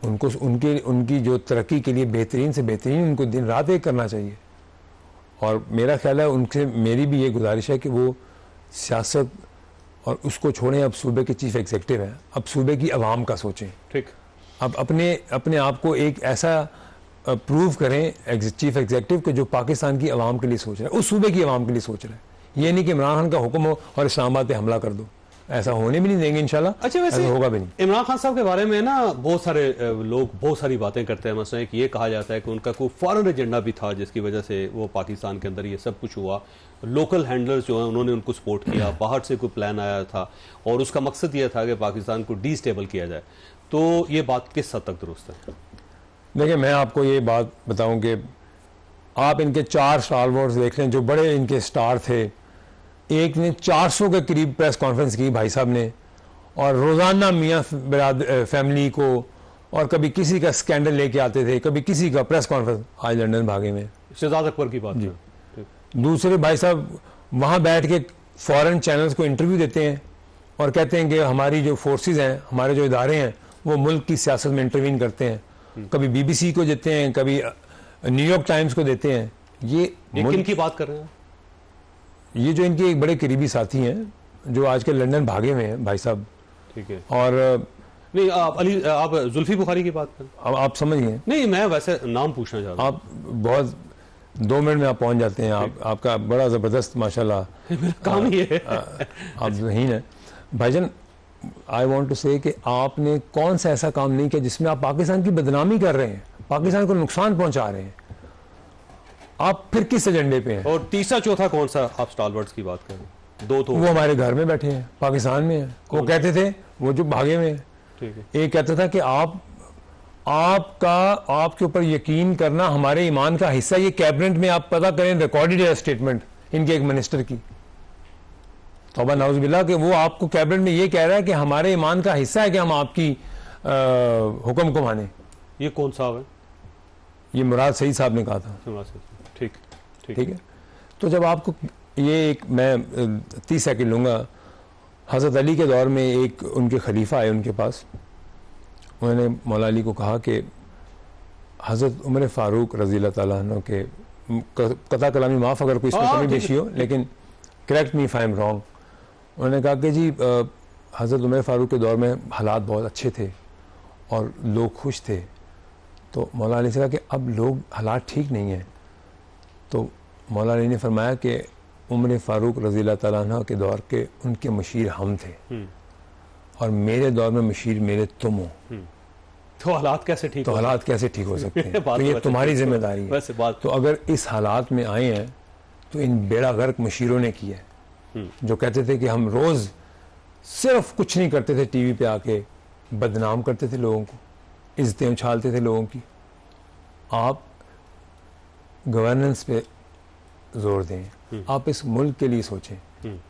उनको उनकी जो तरक्की के लिए बेहतरीन से बेहतरीन उनको दिन रात एक करना चाहिए। और मेरा ख्याल है उनसे मेरी भी ये गुजारिश है कि वो सियासत और उसको छोड़ें, अब सूबे के चीफ एग्जीक्यूटिव हैं, अब सूबे की आवाम का सोचें। ठीक, अब अपने आप को एक ऐसा प्रूव करें चीफ एग्जीक्यूटिव कि जो पाकिस्तान की आवाम के लिए सोच रहा है, उस सूबे की आवाम के लिए सोच रहा है। ये नहीं कि इमरान खान का हुक्म हो और इस्लामाबाद पे हमला कर दो, ऐसा होने भी नहीं देंगे इंशाल्लाह। अच्छा, वैसे होगा भी नहीं। इमरान खान साहब के बारे में ना बहुत सारे लोग बहुत सारी बातें करते हैं। मसलन ये कहा जाता है कि उनका कोई फॉरेन एजेंडा भी था जिसकी वजह से वो पाकिस्तान के अंदर ये सब कुछ हुआ। लोकल हैंडलर्स जो है उन्होंने उनको सपोर्ट किया, बाहर से कोई प्लान आया था और उसका मकसद ये था कि पाकिस्तान को डिस्टेबल किया जाए। तो ये बात किस हद तक दुरुस्त है? देखिए, मैं आपको ये बात बताऊं कि आप इनके 4 स्टारवॉर्स देख लें जो बड़े इनके स्टार थे। एक ने 400 के करीब प्रेस कॉन्फ्रेंस की भाई साहब ने, और रोज़ाना मियाँ फैमिली को, और कभी किसी का स्कैंडल लेके आते थे, कभी किसी का प्रेस कॉन्फ्रेंस। आज लंदन भागे में शहजाद अकबर की बात है। दूसरे भाई साहब वहाँ बैठ के फॉरेन चैनल्स को इंटरव्यू देते हैं और कहते हैं कि हमारी जो फोर्सेस हैं, हमारे जो इदारे हैं, वो मुल्क की सियासत में इंटरवीन करते हैं। कभी BBC को देते हैं, कभी न्यूयॉर्क टाइम्स को देते हैं। ये किन की बात कर रहे हैं? ये जो इनके एक बड़े करीबी साथी हैं जो आजकल लंदन भागे हुए हैं भाई साहब। ठीक है। और नहीं, आप जुल्फी बुखारी की बात करें। आप समझ गए? नहीं, मैं वैसे नाम पूछना चाहता हूं। आप बहुत 2 मिनट में आप पहुंच जाते हैं। आपका बड़ा जबरदस्त माशाल्लाह काम ही है। आप ज़हीन है भाईजान। आई वॉन्ट टू से कि आपने कौन सा ऐसा काम नहीं किया जिसमें आप पाकिस्तान की बदनामी कर रहे हैं, पाकिस्तान को नुकसान पहुंचा रहे हैं। आप फिर किस एजेंडे पे हैं? और तीसरा चौथा कौन सा आप स्टालवर्ड्स की बात करें? 2 तो वो हमारे घर में बैठे हैं, पाकिस्तान में हैं। वो कहते थे, वो जो भागे हुए हैं, ठीक है, एक कहता था कि आपके ऊपर यकीन करना हमारे ईमान का हिस्सा। ये कैबिनेट में आप पता करें, रिकॉर्डेड है स्टेटमेंट इनके एक मिनिस्टर की, तौबा नाउज़ुबिल्लाह, कि वो आपको कैबिनेट में ये कह रहा है कि हमारे ईमान का हिस्सा है कि हम आपकी हुक्म को माने। ये कौन साहब है? ये मुराद सईद साहब ने कहा था। ठीक ठीक है। तो जब आपको ये एक, मैं 30 सेकंड लूँगा। हज़रत अली के दौर में एक उनके खलीफा आए उनके पास, उन्होंने मौला अली को कहा कि हज़रत उमर फ़ारूक रज़ी अल्लाह ताला अन्हु के, कता कलामी माफ़ अगर कोई इसमें कमी बेशी हो, लेकिन correct me if I am wrong, उन्होंने कहा कि जी हज़रत उमर फ़ारूक के दौर में हालात बहुत अच्छे थे और लोग खुश थे, तो मौला अली से कहा कि अब लोग हालात ठीक नहीं हैं, तो मौला अली ने फरमाया कि उमर फ़ारूक रज़ी अल्लाह तआला अन्हु के दौर के उनके मशीर हम थे और मेरे दौर में मशीर मेरे तुम हो, तो हालात कैसे ठीक तो हालात कैसे ठीक हो सकते हैं? तो ये तुम्हारी जिम्मेदारी है। तो अगर इस हालात में आए हैं तो इन बेड़ा गर्क मशीरों ने किया है, जो कहते थे कि हम रोज़ सिर्फ कुछ नहीं करते थे, टीवी पे आके बदनाम करते थे लोगों को, इज्जतें उछालते थे लोगों की। आप गवर्नेंस पे जोर दें, आप इस मुल्क के लिए सोचें,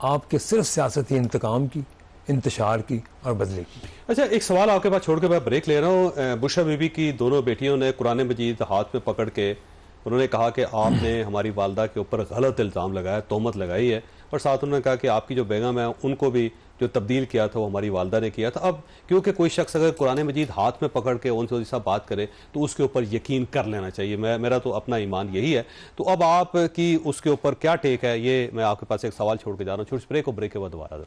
आपके सिर्फ सियासत ही इंतकाम की, इंतशार की और बदले की। अच्छा, एक सवाल आपके पास छोड़ के मैं ब्रेक ले रहा हूँ। बुशरा बीबी की दोनों बेटियों ने कुरान मजीद हाथ में पकड़ के उन्होंने कहा कि आपने हमारी वालदा के ऊपर गलत इल्ज़ाम लगाया, तोहमत लगाई है, और साथ उन्होंने कहा कि आपकी जो बेगम है उनको भी जो तब्दील किया था वो हमारी वालदा ने किया था। अब क्योंकि कोई शख्स अगर कुरान मजीद हाथ में पकड़ के उनसे ऐसा बात करे तो उसके ऊपर यकीन कर लेना चाहिए। मेरा तो अपना ईमान यही है। तो अब आपकी उसके ऊपर क्या टेक है, ये मैं आपके पास एक सवाल छोड़ के जा रहा हूँ। छोटे ब्रेक को, ब्रेक के बाद दोबारा।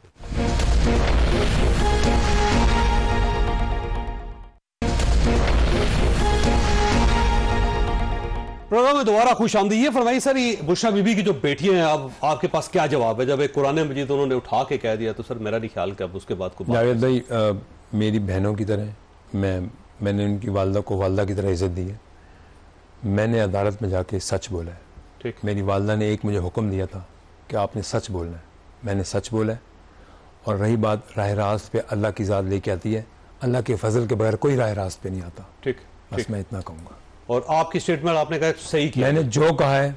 प्रोग्राम में दोबारा खुश आमदी। ये फरमाइए सर, ये बुशरा बीबी की जो बेटियां हैं, अब आपके पास क्या जवाब है? जब एक कुरान मजीद उन्होंने उठा के कह दिया तो सर मेरा नहीं ख्याल कि अब उसके बाद को जावेद भाई, मेरी बहनों की तरह मैंने उनकी वालदा को वालदा की तरह इज्जत दी है। मैंने अदालत में जाके सच बोला है। ठीक। मेरी वालदा ने एक मुझे हुक्म दिया था कि आपने सच बोलना है, मैंने सच बोला है। और रही बात राह रास्त पे, अल्लाह की ज़ात लेके आती है, अल्लाह के फजल के बगैर कोई राह रास्त पे नहीं आता। ठीक, बस मैं इतना कहूँगा। और आपकी स्टेटमेंट आपने कहा सही किया, मैंने जो कहा है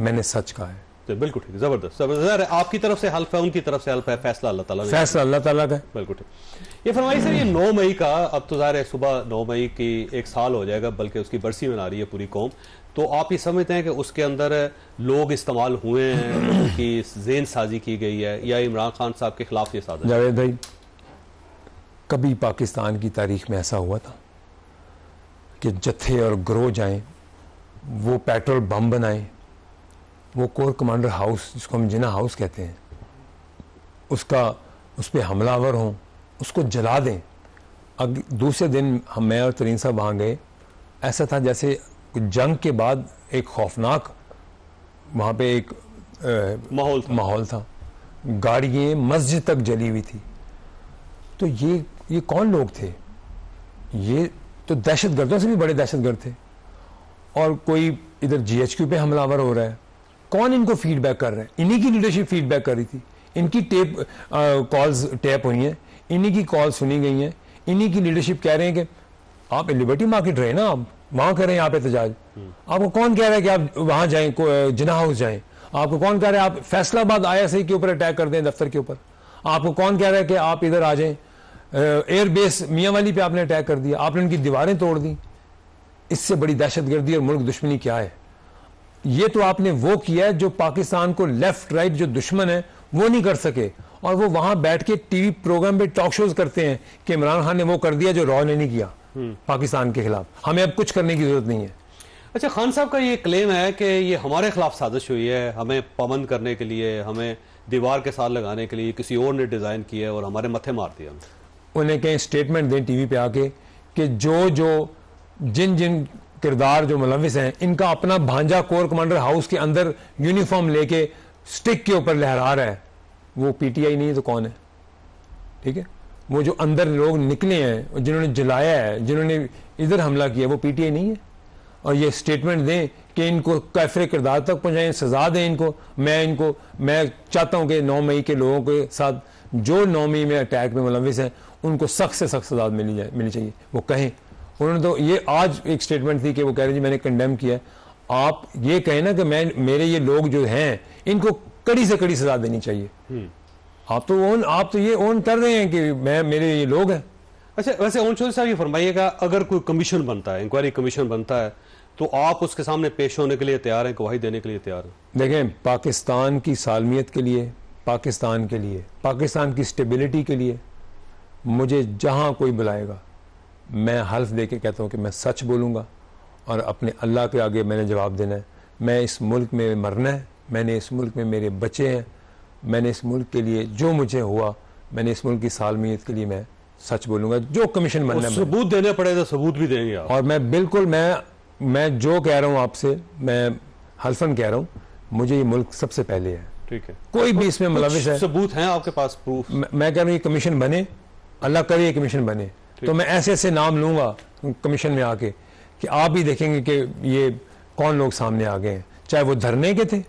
मैंने सच कहा है। तो बिल्कुल ठीक, जबरदस्त जबरदस्त। आपकी तरफ से हल्फ है, उनकी तरफ से हल्फ है, फैसला अल्लाह ताला फैसला अल्लाह ताला का। बिल्कुल ठीक। ये फरमाइए सर, ये 9 मई का, अब तो ज़ाहिर है सुबह 9 मई की 1 साल हो जाएगा, बल्कि उसकी बरसी मना रही है पूरी कौम। तो आप ये समझते हैं कि उसके अंदर लोग इस्तेमाल हुए हैं कि जेन साजी की गई है, या इमरान खान साहब के खिलाफ ये साजिश? जावेद भाई, कभी पाकिस्तान की तारीख में ऐसा हुआ था कि जत्थे और ग्रोह जाएं, वो पेट्रोल बम बनाएं, वो कोर कमांडर हाउस जिसको हम जिना हाउस कहते हैं उस पर हमलावर हों, उसको जला दें। दूसरे दिन मैं और तरीन साहब वहाँ गए, ऐसा था जैसे जंग के बाद एक खौफनाक वहाँ पे एक माहौल था। गाड़ियाँ मस्जिद तक जली हुई थी। तो ये कौन लोग थे? ये तो दहशतगर्दों से भी बड़े दहशतगर्द थे। और कोई इधर GHQ पे हमलावर हो रहा है, कौन इनको फीडबैक कर रहा है? इन्हीं की लीडरशिप फीडबैक कर रही थी, इनकी कॉल्स टैप हुई हैं, इन्हीं की कॉल सुनी गई हैं, इन्हीं की लीडरशिप कह रहे हैं कि आप लिबर्टी मार्केट रहे ना, आप वहां कर रहे हैं, आप एहतजाज। आपको कौन कह रहा है कि आप वहां जाएं, जिना हाउस जाएं? आपको कौन कह रहा है आप फैसलाबाद ISI के ऊपर अटैक कर दें, दफ्तर के ऊपर? आपको कौन कह रहा है कि आप इधर आ जाएं, एयरबेस मियांवाली पे आपने अटैक कर दिया, आपने उनकी दीवारें तोड़ दी? इससे बड़ी दहशतगर्दी और मुल्क दुश्मनी क्या है? ये तो आपने वो किया है जो पाकिस्तान को लेफ्ट राइट जो दुश्मन है वो नहीं कर सके, और वो वहां बैठ के टीवी प्रोग्राम पे टॉक शोज करते हैं कि इमरान खान ने वो कर दिया जो रॉ ने नहीं किया पाकिस्तान के खिलाफ, हमें अब कुछ करने की जरूरत नहीं है। अच्छा, खान साहब का ये क्लेम है कि ये हमारे खिलाफ साजिश हुई है, हमें पाबंद करने के लिए, हमें दीवार के साथ लगाने के लिए किसी और ने डिजाइन किया और हमारे मत्थे मार दिया। उन्हें कहीं स्टेटमेंट दें टीवी पे आके कि जो जिन किरदार जो मुलविस हैं, इनका अपना भांजा कोर कमांडर हाउस के अंदर यूनिफॉर्म लेके स्टिक के ऊपर लहरा रहा है, वो PTI नहीं है तो कौन है? ठीक है, वो जो अंदर लोग निकले हैं, जिन्होंने जलाया है, जिन्होंने इधर हमला किया, वो PTI नहीं है? और ये स्टेटमेंट दें कि इनको कैफरे किरदार तक पहुंचाएं, सजा दें इनको। मैं चाहता हूं कि 9 मई के लोगों के साथ जो 9 मई में अटैक में मुलविस हैं उनको सख्त से सख्त सजा मिलनी चाहिए, वो कहें। उन्होंने तो ये आज एक स्टेटमेंट थी कि वो कह रहे जी मैंने कंडेम किया। आप ये कहें ना कि मेरे ये लोग जो हैं इनको कड़ी से कड़ी सजा देनी चाहिए। आप तो ये ओन कर रहे हैं कि मेरे ये लोग हैं। अच्छा, वैसे ओन चौधरी साहब ये फरमाइएगा, अगर कोई कमीशन बनता है, इंक्वायरी कमीशन बनता है, तो आप उसके सामने पेश होने के लिए तैयार हैं, गवाही देने के लिए तैयार हैं? देखें, पाकिस्तान की सालमियत के लिए, पाकिस्तान के लिए, पाकिस्तान की स्टेबिलिटी के लिए मुझे जहां कोई बुलाएगा मैं हल्फ दे के कहता हूँ कि मैं सच बोलूँगा और अपने अल्लाह के आगे मैंने जवाब देना है। मैं इस मुल्क में मरना है, मैंने इस मुल्क में मेरे बच्चे हैं, मैंने इस मुल्क के लिए जो मुझे हुआ मैंने इस मुल्क की सालमियत के लिए मैं सच बोलूंगा। जो कमीशन बनना है सबूत देने पड़े तो सबूत भी देंगे आप। और मैं बिल्कुल मैं जो कह रहा हूं आपसे, मैं हल्फन कह रहा हूं, मुझे ये मुल्क सबसे पहले है। ठीक है, कोई भी इसमें मुलविस है, सबूत हैं आपके पास, प्रूफ? मैं कह रहा हूं ये कमीशन बने, अल्लाह करे ये कमीशन बने, तो मैं ऐसे ऐसे नाम लूंगा कमीशन में आके कि आप भी देखेंगे कि ये कौन लोग सामने आ गए हैं, चाहे वो धरने के थे,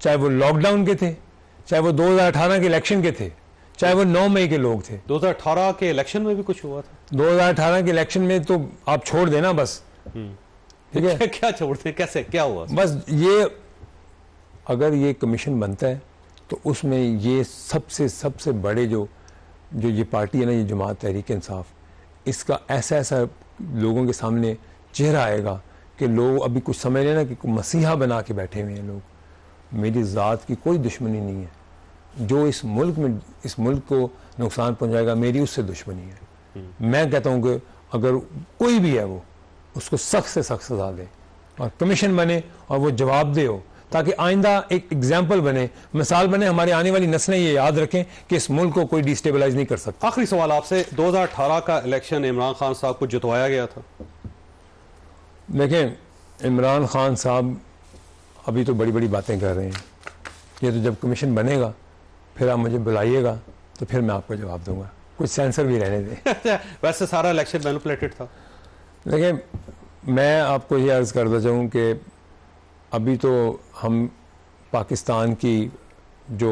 चाहे वो लॉकडाउन के थे, चाहे वो 2018 के इलेक्शन के थे, चाहे वो 9 मई के लोग थे। 2018 के इलेक्शन में भी कुछ हुआ था? 2018 के इलेक्शन में तो आप छोड़ देना बस, ठीक है? क्या छोड़ते, कैसे, क्या हुआ? बस ये, अगर ये कमीशन बनता है तो उसमें ये सबसे बड़े जो ये पार्टी है ना, ये जमात तहरीक इंसाफ, इसका ऐसा लोगों के सामने चेहरा आएगा कि लोग अभी कुछ समझ लेना कि मसीहा बना के बैठे हुए हैं लोग। मेरी ज़ात की कोई दुश्मनी नहीं है, जो इस मुल्क को नुकसान पहुंचाएगा मेरी उससे दुश्मनी है। मैं कहता हूं कि अगर कोई भी है वो, उसको सख्त से सख्त सजा दे और कमीशन बने और वो जवाब दे हो, ताकि आइंदा एक एग्जाम्पल बने, मिसाल बने, हमारी आने वाली नस्लें ये याद रखें कि इस मुल्क को कोई डिस्टेबलाइज नहीं कर सकता। आखिरी सवाल आपसे, 2018 का इलेक्शन इमरान खान साहब को जितवाया गया था? देखें, इमरान खान साहब अभी तो बड़ी बड़ी बातें कर रहे हैं, ये तो जब कमीशन बनेगा फिर आप मुझे बुलाइएगा तो फिर मैं आपको जवाब दूंगा, कुछ सेंसर भी रहने दें। वैसे सारा इलेक्शन मैनिपुलेटेड था। देखिए, मैं आपको ये अर्ज़ करता चाहूँ कि अभी तो हम पाकिस्तान की जो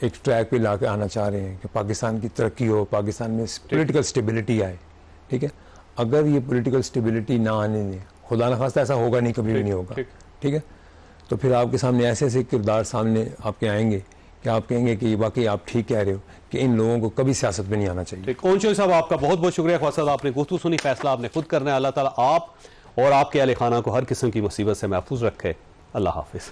एक ट्रैक पे ला के आना चाह रहे हैं कि पाकिस्तान की तरक्की हो, पाकिस्तान में पॉलिटिकल स्टेबिलिटी आए, ठीक है? अगर ये पॉलिटिकल स्टेबिलिटी ना आने दें, खुदा न खास्ता ऐसा होगा नहीं, कभी भी नहीं होगा, ठीक है? तो फिर आपके सामने ऐसे ऐसे किरदार सामने आपके आएंगे कि आप कहेंगे कि वाकई आप ठीक कह रहे हो कि इन लोगों को कभी सियासत में नहीं आना चाहिए। ओन शोई साहब, आपका बहुत बहुत शुक्रिया। ख्वाजा साहब, आपने गुफ्तगू सुनी, फैसला आपने खुद करना है। अल्लाह ताला आप और आपके अहले खाना को हर किस्म की मुसीबत से महफूज रखे। अल्लाह हाफिज़।